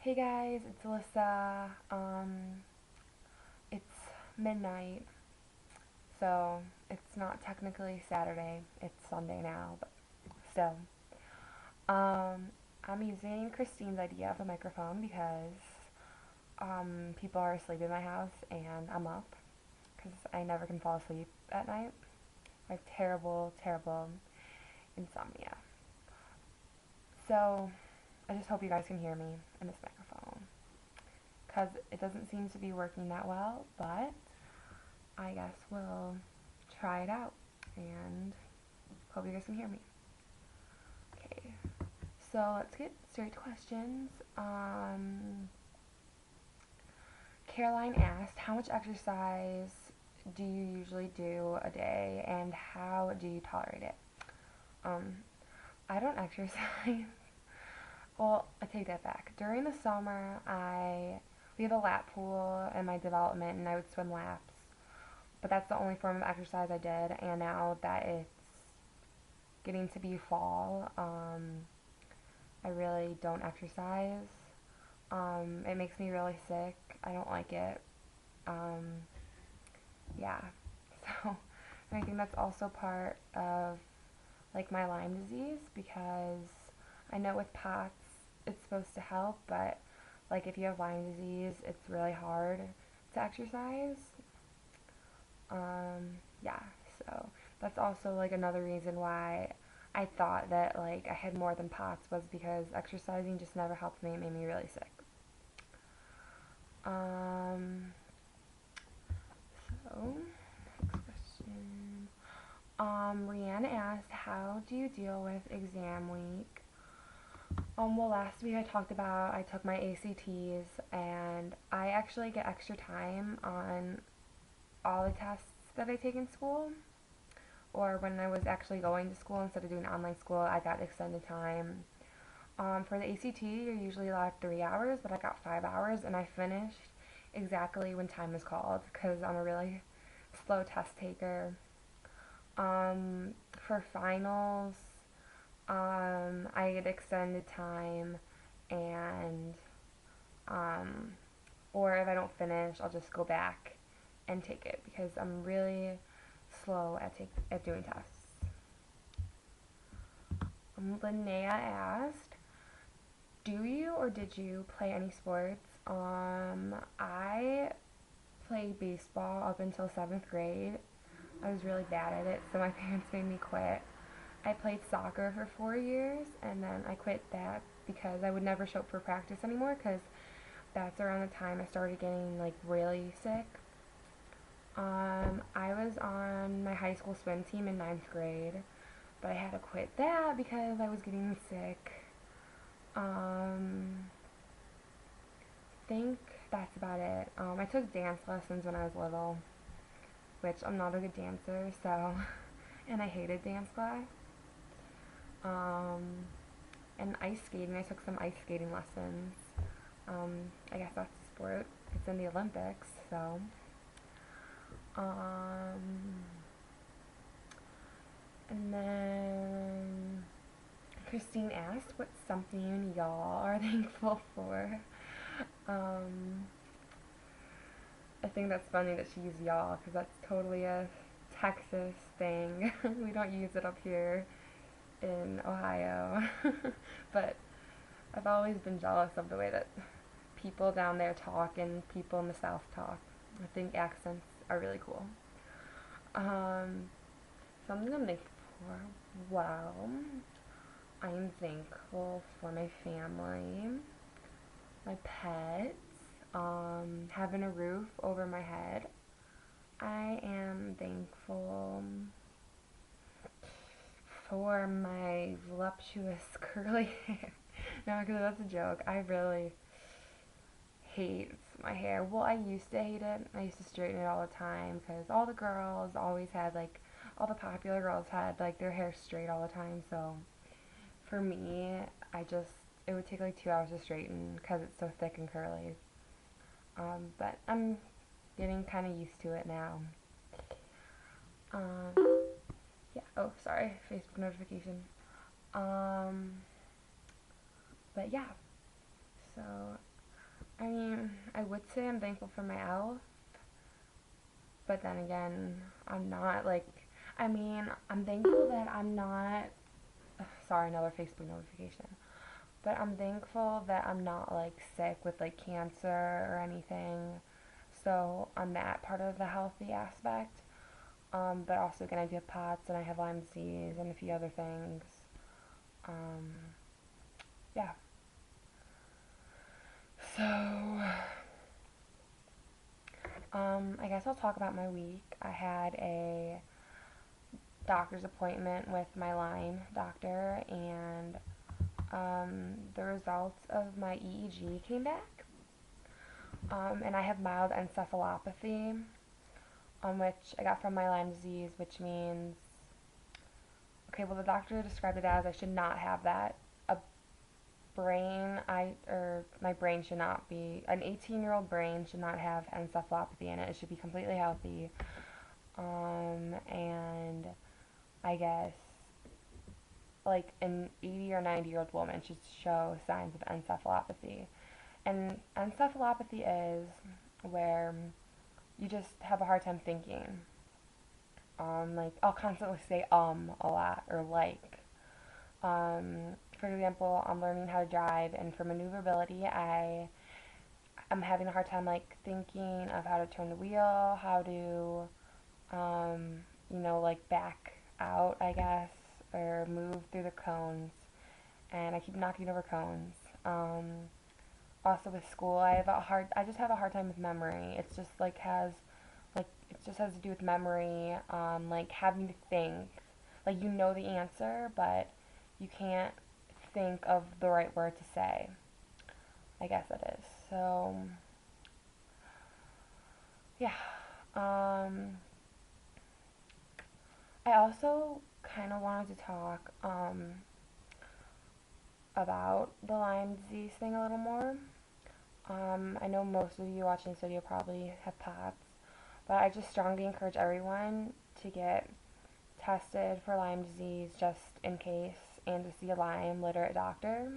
Hey guys, it's Alyssa. It's midnight, so it's not technically Saturday. It's Sunday now, but still. Um, I'm using Christine's idea of a microphone because people are asleep in my house and I'm up because I never can fall asleep at night. I have terrible, terrible insomnia. So I just hope you guys can hear me in this microphone because it doesn't seem to be working that well, but I guess we'll try it out and hope you guys can hear me. Okay, so let's get straight to questions. Caroline asked, how much exercise do you usually do a day and how do you tolerate it? Um, I don't exercise. Well, I take that back. During the summer, we have a lap pool in my development and I would swim laps. But that's the only form of exercise I did, and now that it's getting to be fall, I really don't exercise. It makes me really sick. I don't like it. Um, yeah. So I think that's also part of like my Lyme disease because I know with POTS it's supposed to help, but like if you have Lyme disease, it's really hard to exercise. Yeah, so that's also like another reason why I thought that like I had more than POTS was because exercising just never helped me. It made me really sick. Um, so next question. Rihanna asked, how do you deal with exam week? Well, last week I talked about I took my ACTs and I actually get extra time on all the tests that I take in school. Or when I was actually going to school instead of doing online school, I got extended time. For the ACT, you're usually allowed 3 hours, but I got 5 hours, and I finished exactly when time was called because I'm a really slow test taker. For finals, I get extended time, and um, or if I don't finish, I'll just go back and take it because I'm really slow at doing tests. Linnea asked, do you or did you play any sports? I played baseball up until 7th grade. I was really bad at it, so my parents made me quit. I played soccer for 4 years, and then I quit that because I would never show up for practice anymore because that's around the time I started getting like really sick. I was on my high school swim team in 9th grade, but I had to quit that because I was getting sick. Think that's about it. I took dance lessons when I was little, which I'm not a good dancer, so, and I hated dance class. Um, and ice skating, I took some ice skating lessons. I guess that's a sport. It's in the Olympics, so. Um, and then Christine asked, what's something y'all are thankful for? Um, I think that's funny that she used y'all because that's totally a Texas thing. We don't use it up here in Ohio. But I've always been jealous of the way that people down there talk and people in the South talk. I think accents are really cool. Um, Something I'm thankful for. Well, I'm thankful for my family, my pets, having a roof over my head. I am thankful for my voluptuous curly hair. No, because that's a joke. I really hate my hair. Well, I used to hate it. I used to straighten it all the time because all the girls always had like, all the popular girls had like their hair straight all the time. So for me, it would take like 2 hours to straighten because it's so thick and curly. But I'm getting kind of used to it now. Um, yeah. Oh, sorry. Facebook notification. Um, but yeah. So I mean, I would say I'm thankful for my health, but then again, I'm not like, I mean, I'm thankful that I'm not, sorry, another Facebook notification, but I'm thankful that I'm not like sick with like cancer or anything. So on that part of the healthy aspect, but also again, I do have POTS and I have Lyme disease and a few other things. Um, yeah. So, I guess I'll talk about my week. I had a doctor's appointment with my Lyme doctor, and the results of my EEG came back. And I have mild encephalopathy, which I got from my Lyme disease, which means, okay, well, the doctor described it as I should not have that. A my brain should not be, an 18-year-old brain should not have encephalopathy in it. It should be completely healthy. And I guess like an 80 or 90-year-old woman should show signs of encephalopathy. And encephalopathy is where you just have a hard time thinking. Like I'll constantly say a lot or like. For example, I'm learning how to drive, and for maneuverability, I'm having a hard time like thinking of how to turn the wheel, how to like back out, I guess, or move through the cones, and I keep knocking over cones. Also with school, I just have a hard time with memory. It just has to do with memory, like having to think, like you know the answer, but you can't think of the right word to say. I guess it is. So, yeah. Um, I also kind of wanted to talk about the Lyme disease thing a little more. I know most of you watching this video probably have POTS, but I just strongly encourage everyone to get tested for Lyme disease just in case and to see a Lyme literate doctor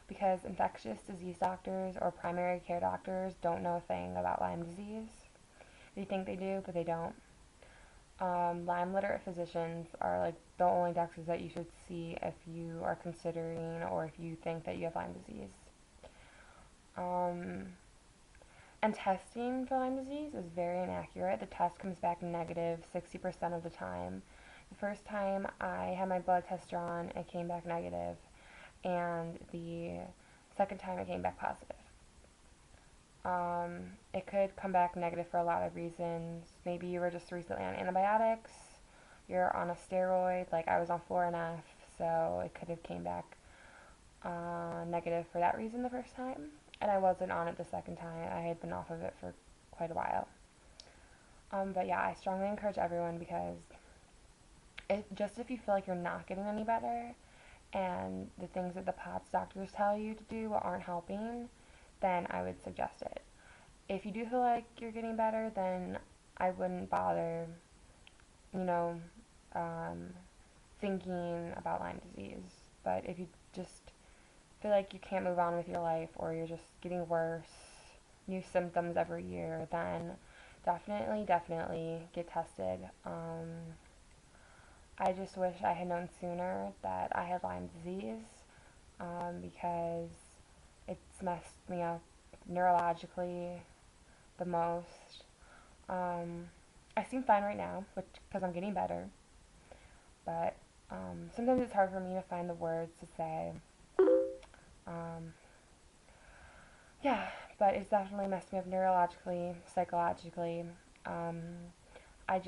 because infectious disease doctors or primary care doctors don't know a thing about Lyme disease. They think they do, but they don't. Lyme literate physicians are like the only doctors that you should see if you are considering or if you think that you have Lyme disease. Um, and testing for Lyme disease is very inaccurate. The test comes back negative 60% of the time. The first time I had my blood test drawn, it came back negative, and the second time it came back positive. It could come back negative for a lot of reasons. Maybe you were just recently on antibiotics, you're on a steroid, like I was on Florinef, so it could have came back negative for that reason the first time. And I wasn't on it the second time. I had been off of it for quite a while. But yeah, I strongly encourage everyone because just if you feel like you're not getting any better and the things that the POTS doctors tell you to do aren't helping, then I would suggest it. If you do feel like you're getting better, then I wouldn't bother, you know, um, thinking about Lyme disease. But if you just feel like you can't move on with your life or you're just getting worse, new symptoms every year, then definitely get tested. I just wish I had known sooner that I had Lyme disease because it's messed me up neurologically the most. I seem fine right now, which because I'm getting better, but sometimes it's hard for me to find the words to say. Um, yeah, but it's definitely messed me up neurologically, psychologically. Um, I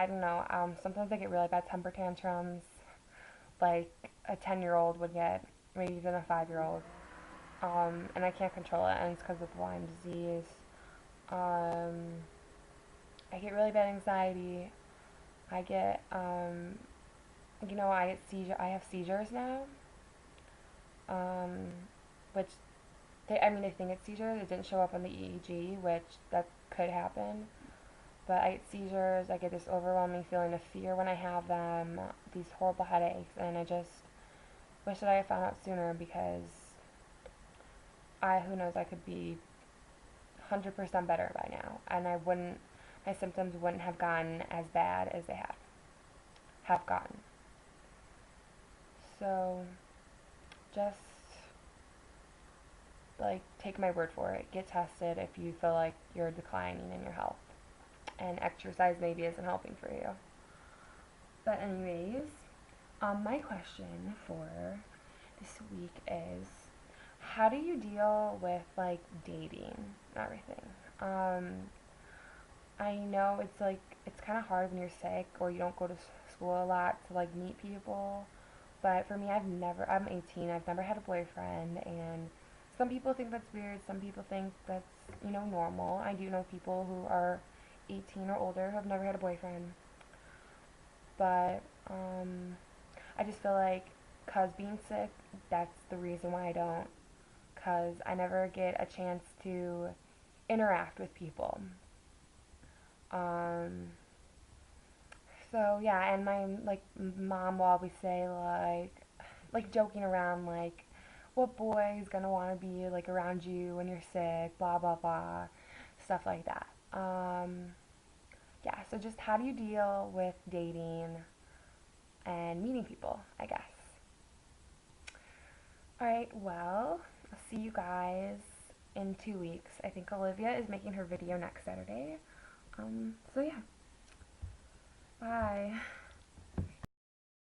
don't know. Sometimes I get really bad temper tantrums, like a 10-year-old would get, maybe even a 5-year-old. And I can't control it, and it's because of Lyme disease. Um, I get really bad anxiety. I get, I have seizures now, um, which I think it's seizures. It didn't show up on the EEG, which that could happen. But I get seizures. I get this overwhelming feeling of fear when I have them. These horrible headaches, and I just wish that I had found out sooner because who knows, I could be 100% better by now, and my symptoms wouldn't have gotten as bad as they have gotten. So just like take my word for it. Get tested if you feel like you're declining in your health, and exercise maybe isn't helping for you. But anyways, my question for this week is, how do you deal with like dating and everything? Um, I know it's like it's kind of hard when you're sick or you don't go to school a lot to like meet people. But for me, I'm 18, I've never had a boyfriend, and some people think that's weird, some people think that's, normal. I do know people who are 18 or older who have never had a boyfriend. But, I just feel like, cause being sick, that's the reason why I don't. Cause I never get a chance to interact with people. Um, so yeah, and my like mom will always say like joking around like, what boy is gonna want to be like around you when you're sick, blah blah blah, stuff like that. Yeah, so just how do you deal with dating and meeting people, I guess. All right, well, I'll see you guys in 2 weeks. I think Olivia is making her video next Saturday. So yeah, bye.